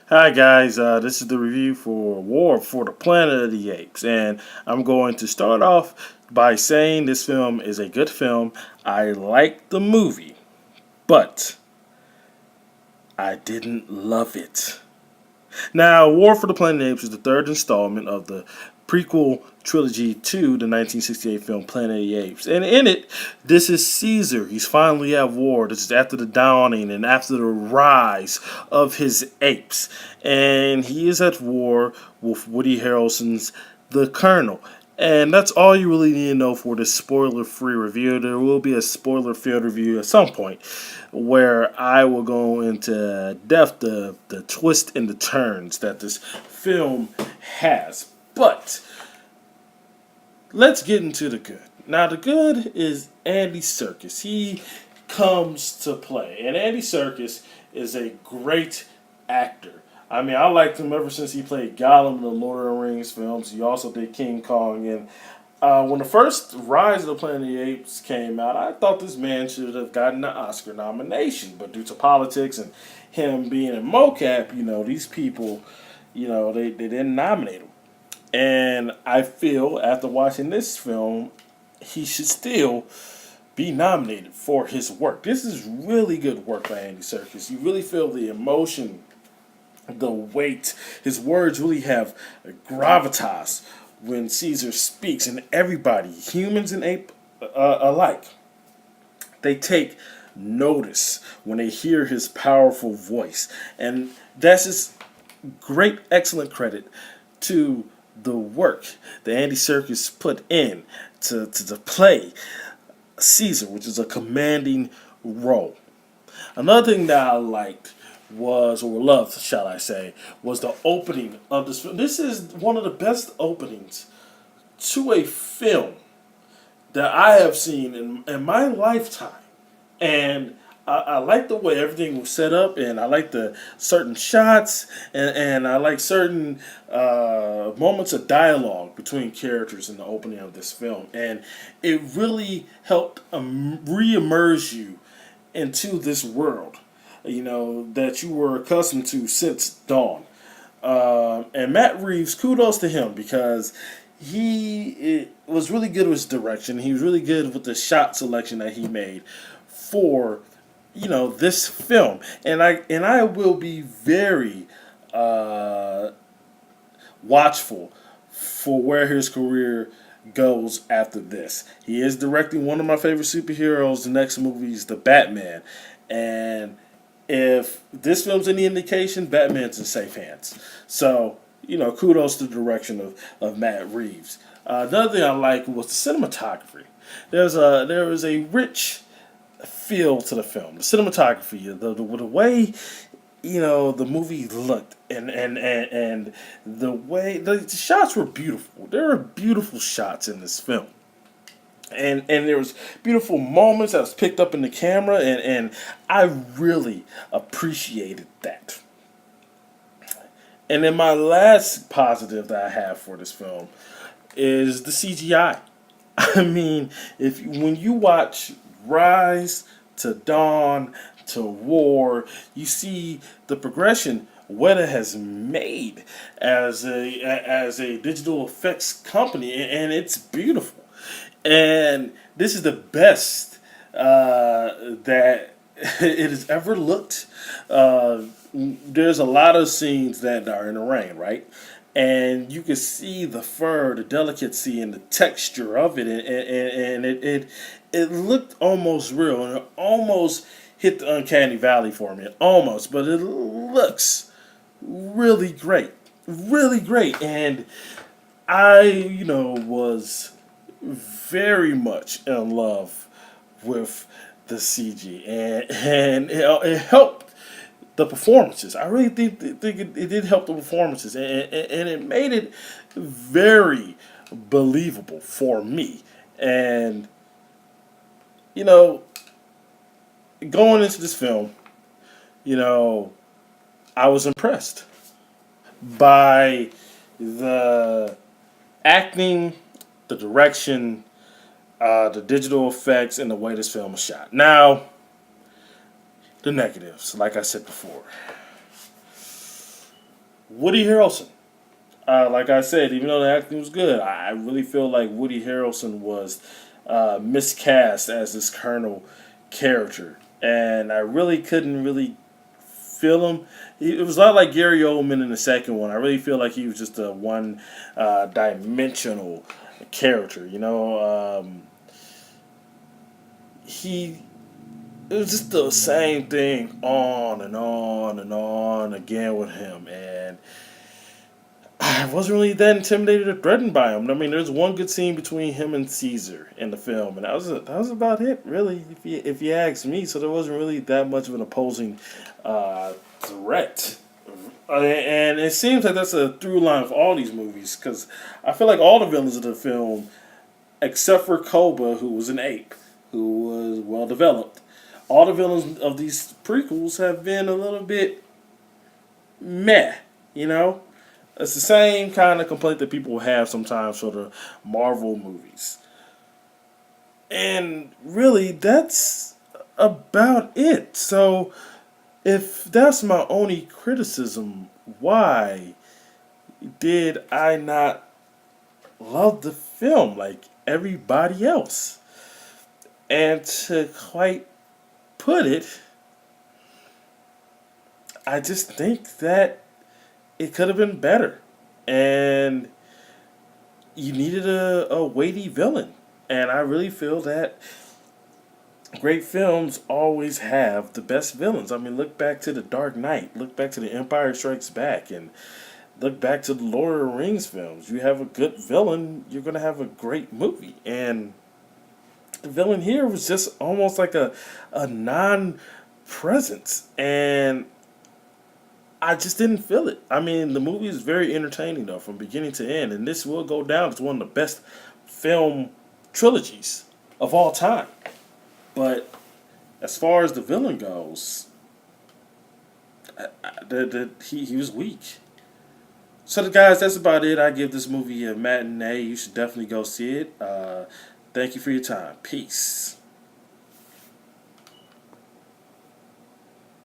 Hi guys, this is the review for War for the Planet of the Apes, and I'm going to start off by saying this film is a good film. I like the movie, but I didn't love it. Now, War for the Planet of the Apes is the third installment of the prequel trilogy to the 1968 film Planet of the Apes. And in it, this is Caesar. He's finally at war. This is after the dawning and after the rise of his apes. And he is at war with Woody Harrelson's The Colonel. And that's all you really need to know for this spoiler-free review. There will be a spoiler-filled review at some point where I will go into depth the twists and the turns that this film has. But let's get into the good. Now, the good is Andy Serkis. He comes to play, and Andy Serkis is a great actor. I mean, I liked him ever since he played Gollum in the Lord of the Rings films. He also did King Kong. And when the first Rise of the Planet of the Apes came out, I thought this man should have gotten an Oscar nomination. But due to politics and him being in mocap, these people, they didn't nominate him. And I feel after watching this film, he should still be nominated for his work. This is really good work by Andy Serkis. You really feel the emotion, the weight. His words really have gravitas when Caesar speaks, and everybody, humans and ape alike, they take notice when they hear his powerful voice. And that's just great, excellent credit to the work that Andy Serkis put in to play Caesar, which is a commanding role. Another thing that I liked was, or loved, shall I say, was the opening of this film. This is one of the best openings to a film that I have seen in my lifetime. And I like the way everything was set up, and I like the certain shots, and I like certain moments of dialogue between characters in the opening of this film. And it really helped re-immerse you into this world, that you were accustomed to since Dawn. And Matt Reeves, kudos to him because he was really good with his direction. He was really good with the shot selection that he made for this film, and I will be very watchful for where his career goes after this. He is directing one of my favorite superheroes. The next movie is the Batman, and if this film's any indication, Batman's in safe hands. So kudos to the direction of Matt Reeves. Another thing I liked was the cinematography. There was a rich feel to the film, the cinematography, the way the movie looked, and the way the shots were beautiful. There were beautiful shots in this film, and there was beautiful moments that was picked up in the camera, and I really appreciated that. And then my last positive that I have for this film is the CGI. I mean, if when you watch Rise to Dawn to War, you see the progression Weta has made as a digital effects company, and it's beautiful. And this is the best that it has ever looked. There's a lot of scenes that are in the rain, right? And you can see the fur, the delicacy, and the texture of it, and it looked almost real, and it almost hit the uncanny valley for me, almost. But it looks really great, and I, was very much in love with the CG, and it helped the performances. I really think it did help the performances, and it made it very believable for me. And you know, going into this film, you know, I was impressed by the acting, the direction, the digital effects, and the way this film was shot. Now, the negatives, like I said before. Woody Harrelson. Like I said, even though the acting was good, I really feel like Woody Harrelson was miscast as this Colonel character, and I really couldn't really feel him. It was a lot like Gary Oldman in the second one. I really feel like he was just a one dimensional character. He it was just the same thing on and on and on again with him, and I wasn't really that intimidated or threatened by him. I mean, there's one good scene between him and Caesar in the film, and that was about it, really, if you ask me. So there wasn't really that much of an opposing threat. And it seems like that's a through line of all these movies, because I feel like all the villains of the film, except for Koba, who was an ape, who was well developed, all the villains of these prequels have been a little bit meh, you know? It's the same kind of complaint that people have sometimes for the Marvel movies. And really, that's about it. So, if that's my only criticism, why did I not love the film like everybody else? And to quite put it, I just think that it could have been better. And you needed a weighty villain. And I really feel that great films always have the best villains. I mean, look back to The Dark Knight, look back to The Empire Strikes Back, and look back to the Lord of the Rings films. You have a good villain, you're going to have a great movie. And the villain here was just almost like a non presence. And I just didn't feel it. I mean, the movie is very entertaining, though, from beginning to end. And this will go down as one of the best film trilogies of all time. But as far as the villain goes, he was weak. So, guys, that's about it. I give this movie a matinee. You should definitely go see it. Thank you for your time. Peace.